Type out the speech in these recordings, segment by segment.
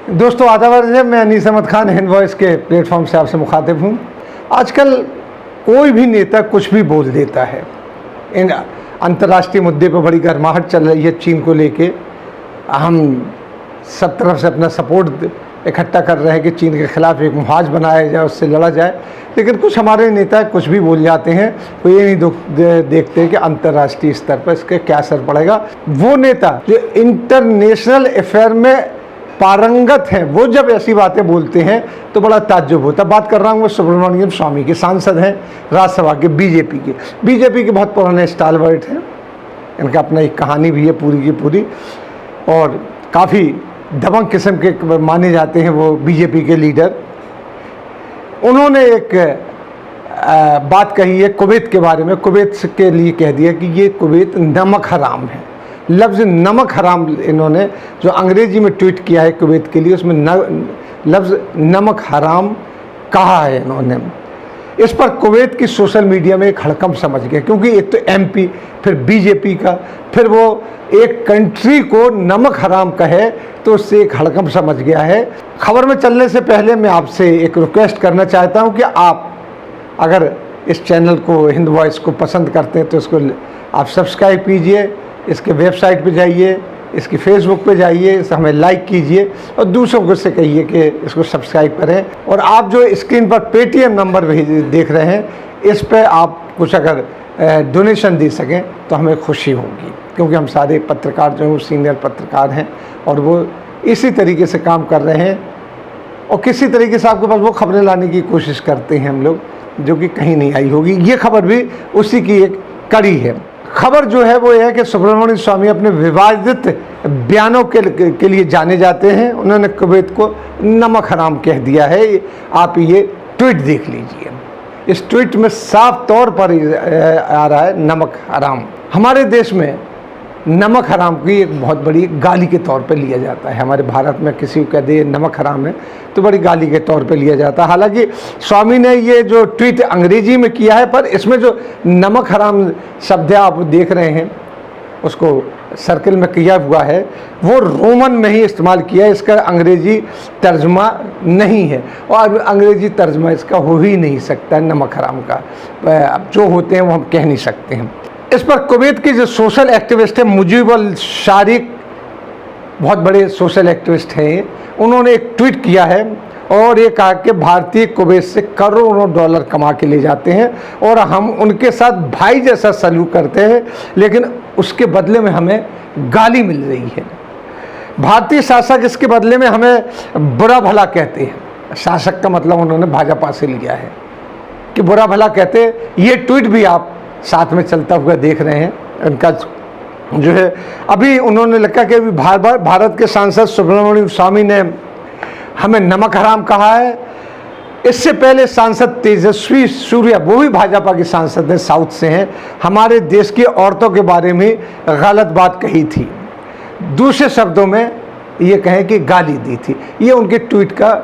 दोस्तों आदाब है, मैं अनीस अहमद खान हिंद वॉइस के प्लेटफॉर्म से आपसे मुखातिब हूँ। आजकल कोई भी नेता कुछ भी बोल देता है। इन अंतर्राष्ट्रीय मुद्दे पर बड़ी गर्माहट चल रही है चीन को लेके। हम सब तरफ से अपना सपोर्ट इकट्ठा कर रहे हैं कि चीन के ख़िलाफ़ एक मुहाज बनाया जाए, उससे लड़ा जाए। लेकिन कुछ हमारे नेता कुछ भी बोल जाते हैं, वो ये नहीं देखते कि अंतर्राष्ट्रीय स्तर पर इसके क्या असर पड़ेगा। वो नेता जो इंटरनेशनल अफेयर में पारंगत हैं, वो जब ऐसी बातें बोलते हैं तो बड़ा ताज्जुब होता है। बात कर रहा हूँ वो सुब्रमण्यम स्वामी के, सांसद हैं राज्यसभा के, बीजेपी के बहुत पुराने स्टालवर्ट हैं। इनका अपना एक कहानी भी है पूरी की पूरी, और काफ़ी दबंग किस्म के माने जाते हैं वो बीजेपी के लीडर। उन्होंने एक बात कही है कुवैत के बारे में। कुवैत के लिए कह दिया कि ये कुवैत नमक हराम है। लफ्ज़ नमक हराम इन्होंने जो अंग्रेजी में ट्वीट किया है कुवैत के लिए, उसमें लफ्ज़ नमक हराम कहा है इन्होंने। इस पर कुवैत की सोशल मीडिया में एक हड़कंप समझ गया, क्योंकि एक तो एमपी, फिर बीजेपी का, फिर वो एक कंट्री को नमक हराम कहे तो उससे एक हड़कंप समझ गया है। खबर में चलने से पहले मैं आपसे एक रिक्वेस्ट करना चाहता हूँ कि आप अगर इस चैनल को, हिंद वॉइस को पसंद करते हैं तो इसको आप सब्सक्राइब कीजिए, इसके वेबसाइट पे जाइए, इसकी फेसबुक पे जाइए, इसे हमें लाइक कीजिए और दूसरों को से कहिए कि इसको सब्सक्राइब करें। और आप जो स्क्रीन पर पेटीएम नंबर देख रहे हैं, इस पे आप कुछ अगर डोनेशन दे सकें तो हमें खुशी होगी, क्योंकि हम सारे पत्रकार जो हैं वो सीनियर पत्रकार हैं और वो इसी तरीके से काम कर रहे हैं और किसी तरीके से आपके पास वो खबरें लाने की कोशिश करते हैं हम लोग, जो कि कहीं नहीं आई होगी। ये खबर भी उसी की एक कड़ी है। खबर जो है वो है कि सुब्रमण्यम स्वामी अपने विवादित बयानों के लिए जाने जाते हैं। उन्होंने कुवैत को नमक हराम कह दिया है। आप ये ट्वीट देख लीजिए। इस ट्वीट में साफ तौर पर आ रहा है नमक हराम। हमारे देश में नमक हराम की एक बहुत बड़ी गाली के तौर पे लिया जाता है। हमारे भारत में किसी को कह दे नमक हराम है तो बड़ी गाली के तौर पे लिया जाता है। हालांकि स्वामी ने ये जो ट्वीट अंग्रेजी में किया है, पर इसमें जो नमक हराम शब्द आप देख रहे हैं उसको सर्किल में किया हुआ है, वो रोमन में ही इस्तेमाल किया है। इसका अंग्रेजी तर्जमा नहीं है और अंग्रेजी तर्जमा इसका हो ही नहीं सकता नमक हराम का। जो होते हैं वो हम कह नहीं सकते हैं। इस पर कुवैत के जो सोशल एक्टिविस्ट है मुजीब अल शारिक, बहुत बड़े सोशल एक्टिविस्ट हैं, उन्होंने एक ट्वीट किया है और ये कहा कि भारतीय कुवैत से करोड़ों डॉलर कमा के ले जाते हैं और हम उनके साथ भाई जैसा सलूक करते हैं, लेकिन उसके बदले में हमें गाली मिल रही है। भारतीय शासक इसके बदले में हमें बुरा भला कहते हैं। शासक का मतलब उन्होंने भाजपा से लिया है कि बुरा भला कहते हैं। ये ट्वीट भी आप साथ में चलता हुआ देख रहे हैं। उनका जो है अभी उन्होंने लिखा कि अभी भारत के सांसद सुब्रमण्यम स्वामी ने हमें नमक हराम कहा है। इससे पहले सांसद तेजस्वी सूर्या, वो भी भाजपा के सांसद हैं, साउथ से हैं, हमारे देश की औरतों के बारे में गलत बात कही थी। दूसरे शब्दों में ये कहें कि गाली दी थी। ये उनके ट्वीट का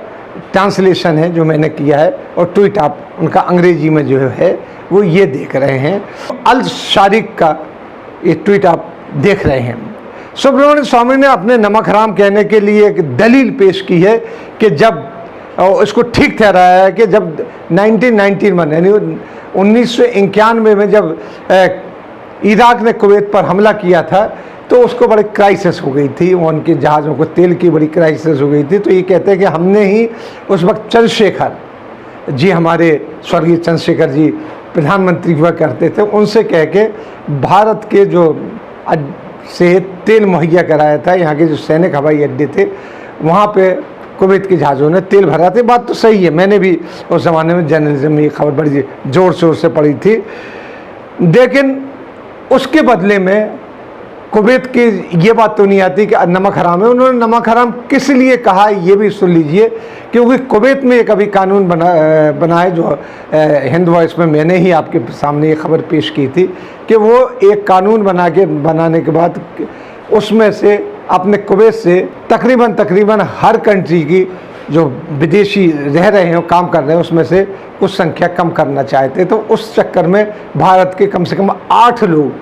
ट्रांसलेशन है जो मैंने किया है, और ट्वीट आप उनका अंग्रेजी में जो है वो ये देख रहे हैं। अल शारिक का ये ट्वीट आप देख रहे हैं। सुब्रमण्यम स्वामी ने अपने नमक हराम कहने के लिए एक दलील पेश की है कि जब इसको ठीक ठहराया है कि जब 1991 यानी 1991 में जब इराक ने कुवैत पर हमला किया था तो उसको बड़ी क्राइसिस हो गई थी, उनके जहाज़ों को तेल की बड़ी क्राइसिस हो गई थी। तो ये कहते हैं कि हमने ही उस वक्त चंद्रशेखर जी, हमारे स्वर्गीय चंद्रशेखर जी प्रधानमंत्री हुआ करते थे, उनसे कह के भारत के जो से तेल मुहैया कराया था। यहाँ के जो सैनिक हवाई अड्डे थे वहाँ पे कुवैत के जहाज़ों ने तेल भरा थे। बात तो सही है, मैंने भी उस ज़माने में जर्नलिज्म में ये खबर बड़ी ज़ोर शोर से पड़ी थी। लेकिन उसके बदले में कुवैत की ये बात तो नहीं आती कि नमक हराम है। उन्होंने नमक हराम किस लिए कहा ये भी सुन लीजिए, क्योंकि कुवैत में एक अभी कानून बना है जो हिंद वॉइस में मैंने ही आपके सामने ये खबर पेश की थी कि वो एक कानून बनाने के बाद उसमें से अपने कुवैत से तकरीबन हर कंट्री की जो विदेशी रह रहे हैं, काम कर रहे हैं, उसमें से कुछ संख्या कम करना चाहते। तो उस चक्कर में भारत के कम से कम 8 लोग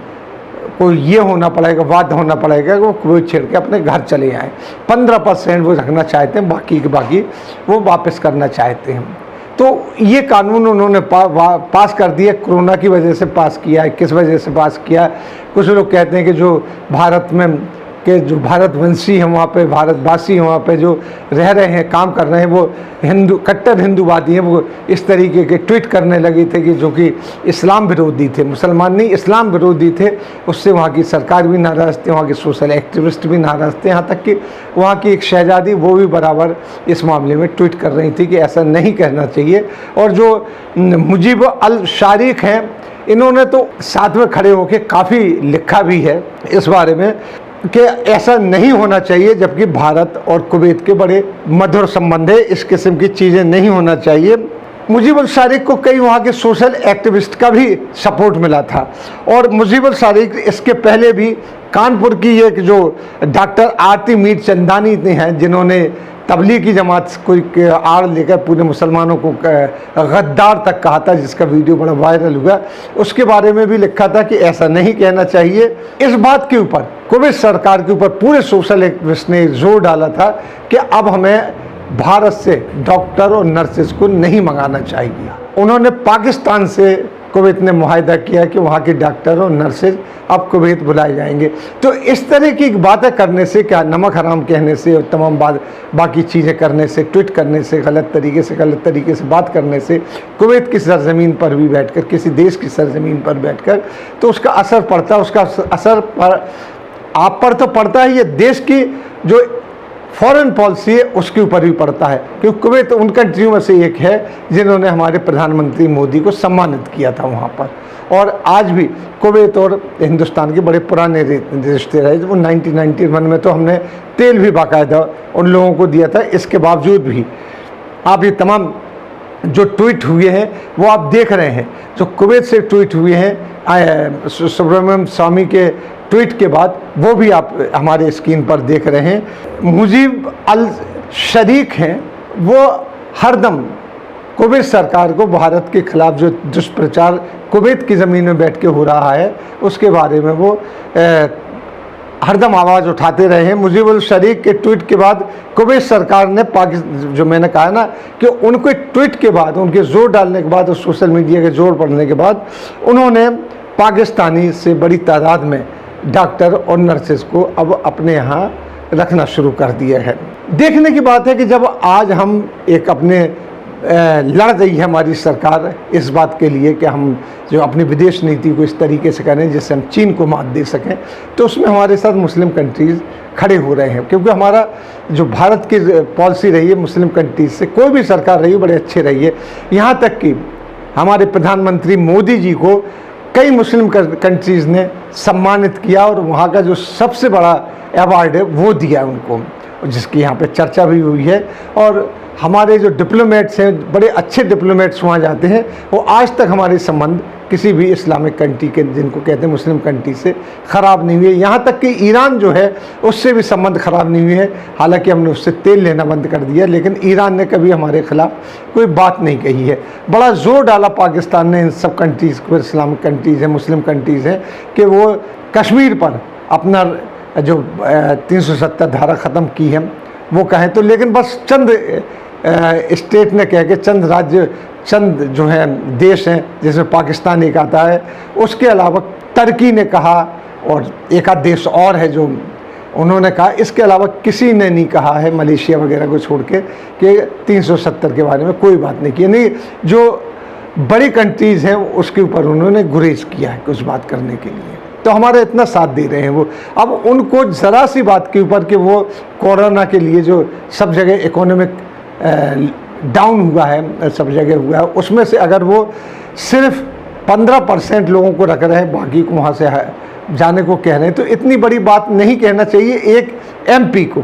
को ये होना पड़ेगा, बाध्य होना पड़ेगा कि वो कुवैत छोड़ के अपने घर चले आएँ। 15% वो रखना चाहते हैं, बाकी के बाकी वो वापस करना चाहते हैं। तो ये कानून उन्होंने पास कर दिया, कोरोना की वजह से पास किया है। किस वजह से पास किया? कुछ लोग कहते हैं कि जो भारत में के जो भारतवंशी हैं वहाँ पे, भारतवासी हैं वहाँ पे जो रह रहे हैं, काम कर रहे हैं, वो कट्टर हिंदूवादी हैं। वो इस तरीके के ट्वीट करने लगे थे कि जो कि इस्लाम विरोधी थे, मुसलमान नहीं इस्लाम विरोधी थे। उससे वहाँ की सरकार भी नाराज़ थी, वहाँ के सोशल एक्टिविस्ट भी नाराज़ थे, यहाँ तक कि वहाँ की एक शहजादी वो भी बराबर इस मामले में ट्वीट कर रही थी कि ऐसा नहीं कहना चाहिए। और जो मुजीब अल शारिक हैं, इन्होंने तो साथ में खड़े होकर काफ़ी लिखा भी है इस बारे में कि ऐसा नहीं होना चाहिए, जबकि भारत और कुवैत के बड़े मधुर संबंध है, इस किस्म की चीज़ें नहीं होना चाहिए। मुजीब अल शारिक को कई वहाँ के सोशल एक्टिविस्ट का भी सपोर्ट मिला था। और मुजीब अल शारिक इसके पहले भी कानपुर की एक जो डॉक्टर आरती मीर चंदानी हैं, जिन्होंने तबलीगी जमात को आड़ लेकर पूरे मुसलमानों को गद्दार तक कहा था, जिसका वीडियो बड़ा वायरल हुआ, उसके बारे में भी लिखा था कि ऐसा नहीं कहना चाहिए। इस बात के ऊपर कुवैत सरकार के ऊपर पूरे सोशल एक्टिविस्ट ने जोर डाला था कि अब हमें भारत से डॉक्टर और नर्सेज को नहीं मंगाना चाहिए। उन्होंने पाकिस्तान से कुवैत ने मुआहदा किया कि वहाँ के डॉक्टर और नर्सेज अब कुवैत बुलाए जाएंगे। तो इस तरह की बातें करने से, क्या नमक हराम कहने से और तमाम बाकी चीज़ें करने से, ट्वीट करने से, गलत तरीके से बात करने से, कुवैत की सरजमीन पर भी बैठकर, किसी देश की सरजमीन पर बैठकर, तो उसका असर पड़ता है। उसका असर पर आप पर तो पड़ता है, ये देश की जो फॉरेन पॉलिसी है उसके ऊपर भी पड़ता है, क्योंकि कुवैत उन कंट्रियों में से एक है जिन्होंने हमारे प्रधानमंत्री मोदी को सम्मानित किया था वहाँ पर। और आज भी कुवैत और हिंदुस्तान के बड़े पुराने रिश्ते रहे। वो 1991 में तो हमने तेल भी बाकायदा उन लोगों को दिया था। इसके बावजूद भी आप ये तमाम जो ट्वीट हुए हैं वो आप देख रहे हैं, जो कुवैत से ट्वीट हुए हैं सुब्रमण्यम स्वामी के ट्वीट के बाद, वो भी आप हमारे स्क्रीन पर देख रहे हैं। मुजीब अल शारिक हैं, वो हरदम कुवैत सरकार को भारत के खिलाफ जो दुष्प्रचार कुवैत की ज़मीन में बैठ के हो रहा है उसके बारे में वो हरदम आवाज़ उठाते रहे हैं। मुजीब अल शारिक के ट्वीट के बाद कुवैत सरकार ने जो मैंने कहा ना कि उनके ट्वीट के बाद, उनके जोर डालने के बाद और सोशल मीडिया के जोर पड़ने के बाद, उन्होंने पाकिस्तानी से बड़ी तादाद में डॉक्टर और नर्सेज को अब अपने यहाँ रखना शुरू कर दिया है। देखने की बात है कि जब आज हम एक अपने लड़ रही है हमारी सरकार इस बात के लिए कि हम जो अपनी विदेश नीति को इस तरीके से करें जिससे हम चीन को मात दे सकें, तो उसमें हमारे साथ मुस्लिम कंट्रीज़ खड़े हो रहे हैं। क्योंकि हमारा जो भारत की पॉलिसी रही है मुस्लिम कंट्रीज़ से, कोई भी सरकार रही है बड़े अच्छे रही है। यहाँ तक कि हमारे प्रधानमंत्री मोदी जी को कई मुस्लिम कंट्रीज़ ने सम्मानित किया और वहाँ का जो सबसे बड़ा अवार्ड है वो दिया उनको, जिसकी यहाँ पे चर्चा भी हुई है। और हमारे जो डिप्लोमेट्स हैं, बड़े अच्छे डिप्लोमेट्स वहाँ जाते हैं, वो आज तक हमारे संबंध किसी भी इस्लामिक कंट्री के, जिनको कहते हैं मुस्लिम कंट्री से, ख़राब नहीं हुए। यहाँ तक कि ईरान जो है उससे भी संबंध ख़राब नहीं हुए हैं। हालांकि हमने उससे तेल लेना बंद कर दिया, लेकिन ईरान ने कभी हमारे ख़िलाफ़ कोई बात नहीं कही है। बड़ा ज़ोर डाला पाकिस्तान ने इन सब कंट्रीज़ को, इस्लामिक कंट्रीज़ हैं, मुस्लिम कंट्रीज़ हैं, कि वो कश्मीर पर अपना जो 370 धारा ख़त्म की है वो कहें तो, लेकिन बस चंद स्टेट ने कह के, चंद राज्य, चंद जो हैं देश हैं, जैसे पाकिस्तान एक आता है, उसके अलावा तुर्की ने कहा और एक आध देश और है जो उन्होंने कहा। इसके अलावा किसी ने नहीं कहा है, मलेशिया वगैरह को छोड़ के, कि 370 के बारे में कोई बात नहीं की। नहीं, जो बड़ी कंट्रीज़ हैं उसके ऊपर उन्होंने गुरेज किया है कुछ बात करने के लिए, तो हमारा इतना साथ दे रहे हैं वो। अब उनको ज़रा सी बात के ऊपर कि वो कोरोना के लिए जो सब जगह इकोनॉमिक डाउन हुआ है, सब जगह हुआ है, उसमें से अगर वो सिर्फ 15% लोगों को रख रहे हैं, बाकी को वहाँ से जाने को कह रहे हैं, तो इतनी बड़ी बात नहीं कहना चाहिए एक MP को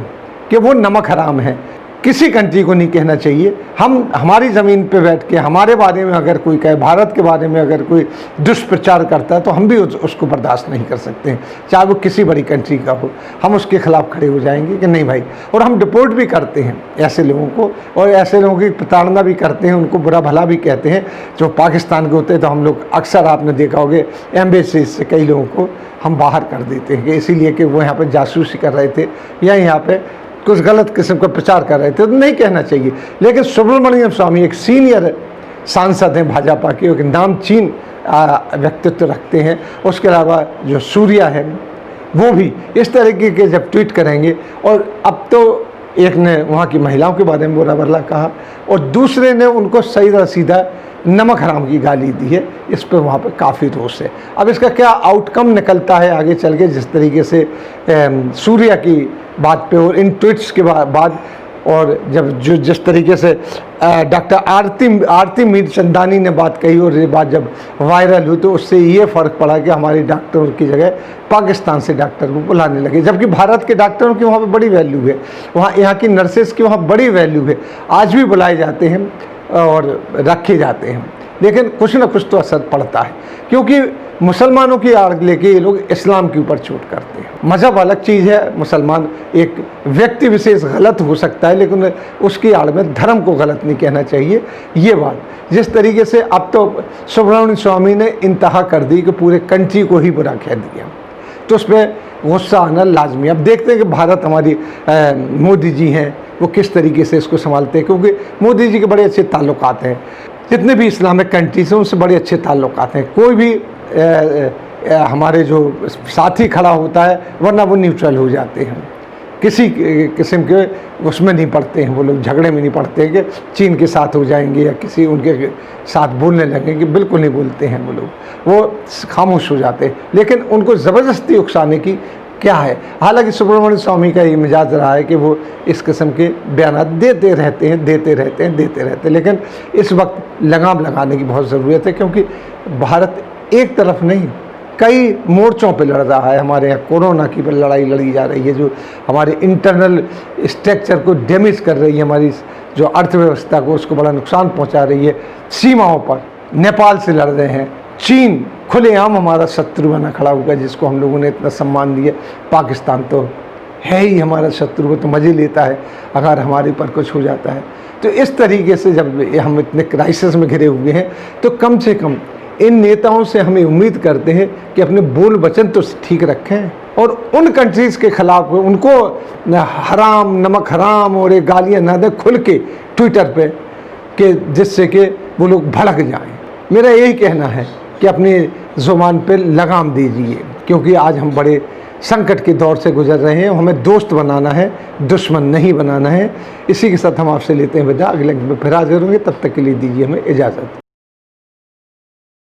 कि वो नमक हराम है। किसी कंट्री को नहीं कहना चाहिए। हम हमारी ज़मीन पे बैठ के हमारे बारे में अगर कोई कहे, भारत के बारे में अगर कोई दुष्प्रचार करता है तो हम भी उसको बर्दाश्त नहीं कर सकते हैं, चाहे वो किसी बड़ी कंट्री का हो। हम उसके खिलाफ खड़े हो जाएंगे कि नहीं भाई, और हम डिपोर्ट भी करते हैं ऐसे लोगों को, और ऐसे लोगों की प्रताड़ना भी करते हैं, उनको बुरा भला भी कहते हैं। जो पाकिस्तान के होते हैं तो हम लोग अक्सर, आपने देखा होगा, एम्बेसी से कई लोगों को हम बाहर कर देते हैं कि इसीलिए कि वो यहाँ पर जासूसी कर रहे थे या यहाँ पर कुछ गलत किस्म का प्रचार कर रहे थे, तो नहीं कहना चाहिए। लेकिन सुब्रमण्यम स्वामी एक सीनियर सांसद हैं भाजपा के, एक नामचीन व्यक्तित्व रखते हैं। उसके अलावा जो सूर्या है वो भी इस तरीके के जब ट्वीट करेंगे, और अब तो एक ने वहाँ की महिलाओं के बारे में बुरा भला कहा और दूसरे ने उनको सीधा सीधा नमक हराम की गाली दी है, इस पर वहाँ पर काफ़ी रोष है। अब इसका क्या आउटकम निकलता है आगे चल के, जिस तरीके से सूर्या की बात पे और इन ट्वीट्स के बाद, और जब जिस तरीके से डॉक्टर आरती मीरचंदानी ने बात कही और ये बात जब वायरल हुई, तो उससे ये फ़र्क पड़ा कि हमारे डॉक्टरों की जगह पाकिस्तान से डॉक्टर को बुलाने लगे, जबकि भारत के डॉक्टरों की वहाँ पे बड़ी वैल्यू है, वहाँ यहाँ की नर्सेस की वहाँ बड़ी वैल्यू है, आज भी बुलाए जाते हैं और रखे जाते हैं। लेकिन कुछ ना कुछ तो असर पड़ता है, क्योंकि मुसलमानों की आड़ लेके ये लोग इस्लाम के ऊपर चोट करते हैं। मज़हब अलग चीज़ है, मुसलमान एक व्यक्ति विशेष गलत हो सकता है, लेकिन उसकी आड़ में धर्म को गलत नहीं कहना चाहिए। ये बात जिस तरीके से अब तो सुब्रमण्यम स्वामी ने इंतहा कर दी कि पूरे कंट्री को ही बुरा कह दिया, तो उस पर गुस्सा आना लाजमी। अब देखते हैं कि भारत, हमारी मोदी जी हैं, वो किस तरीके से इसको संभालते हैं, क्योंकि मोदी जी के बड़े अच्छे ताल्लुकात हैं, जितने भी इस्लामिक कंट्रीज हैं उनसे बड़े अच्छे ताल्लुकात हैं। कोई भी हमारे जो साथी खड़ा होता है, वरना वो न्यूट्रल हो जाते हैं, किसी किस्म के उसमें नहीं पड़ते हैं, वो लोग झगड़े में नहीं पड़ते हैं कि चीन के साथ हो जाएंगे या किसी उनके साथ बोलने लगेंगे, बिल्कुल नहीं बोलते हैं वो लोग, वो खामोश हो जाते हैं। लेकिन उनको ज़बरदस्ती उकसाने की क्या है। हालांकि सुब्रमण्यम स्वामी का ये मिजाज रहा है कि वो इस किस्म के बयान देते रहते हैं, लेकिन इस वक्त लगाम लगाने की बहुत ज़रूरत है, क्योंकि भारत एक तरफ नहीं कई मोर्चों पे लड़ रहा है। हमारे यहाँ कोरोना की पर लड़ाई लड़ी जा रही है, जो हमारे इंटरनल स्ट्रक्चर को डैमेज कर रही है, हमारी जो अर्थव्यवस्था को उसको बड़ा नुकसान पहुँचा रही है। सीमाओं पर नेपाल से लड़ रहे हैं, चीन खुलेआम हमारा शत्रु बना खड़ा हुआ है, जिसको हम लोगों ने इतना सम्मान दिया। पाकिस्तान तो है ही हमारा शत्रु, वो तो मज़े लेता है अगर हमारे ऊपर कुछ हो जाता है। तो इस तरीके से जब हम इतने क्राइसिस में घिरे हुए हैं, तो कम से कम इन नेताओं से हमें उम्मीद करते हैं कि अपने बोल वचन तो ठीक रखें, और उन कंट्रीज़ के ख़िलाफ़ उनको हराम, नमक हराम और ये गालियाँ ना दें खुल के ट्विटर पे, कि जिससे कि वो लोग भड़क जाएं। मेरा यही कहना है कि अपनी ज़ुबान पे लगाम दीजिए, क्योंकि आज हम बड़े संकट के दौर से गुजर रहे हैं। हमें दोस्त बनाना है, दुश्मन नहीं बनाना है। इसी के साथ हम आपसे लेते हैं विदा। अगले में फिर हाजिर होंगे, तब तक के लिए दीजिए हमें इजाज़त।